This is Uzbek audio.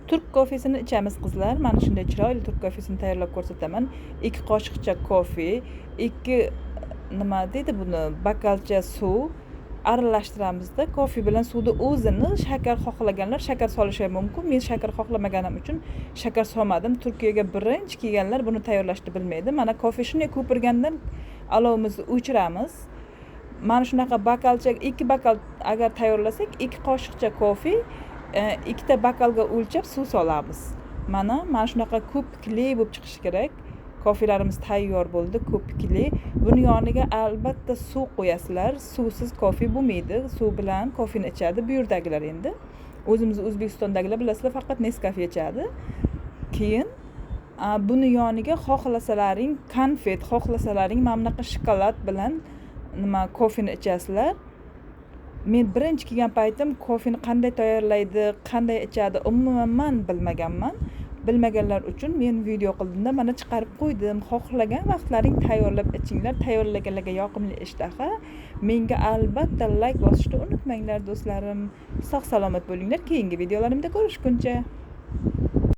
Turk kofesini ichamiz qizlar. Mana shunday chiroyli turk kofesini tayyorlab ko'rsataman. 2 qoshiqcha kofe, 2 nima deydi buni, bokalcha suv aralashtiramizda. Kofe bilan suvni o'zini shakar xohlaganlar shakar solishi mumkin. Men shakar xohlamaganim uchun shakar solmadim. Turkiyaga birinchi kelganlar buni tayyorlashni bilmaydi. Mana kofe shunday ko'pirgandan olovimizni o'chiramiz. Mana shunaqa bokalcha 2 bokal agar tayyorlasak, 2 qoshiqcha kofe, 2 ta bokalga o'lchab suv solamiz. Mana shunaqa ko'pikli bo'lib chiqishi kerak. Kofelarimiz tayyor bo'ldi, ko'pikli. Buni yoniga albatta suv qo'yasizlar. Suvsiz kofe bo'lmaydi. Suv bilan kofeni ichadi bu yerdagilar endi. O'zimiz O'zbekistondagilar bilasizlar, faqat Nescafe ichadi. Keyin buni yoniga xohlasalaring konfet, xohlasalaring mana bunaqa shokolad bilan kofeni ichasizlar. Men birinchi kelgan paytim kofeni qanday tayyorlaydi, qanday ichadi umuman bilmaganman. Bilmaganlar uchun men video qildimda mana chiqarib qo'ydim. Xohlagan vaqtlaring tayyorlab ichinglar. Tayyorlaganlarga yoqimli ishtaha. Menga albatta like bosishni unutmanglar do'stlarim. Sog' salomat bo'linglar. Keyingi videolarimda ko'rishguncha.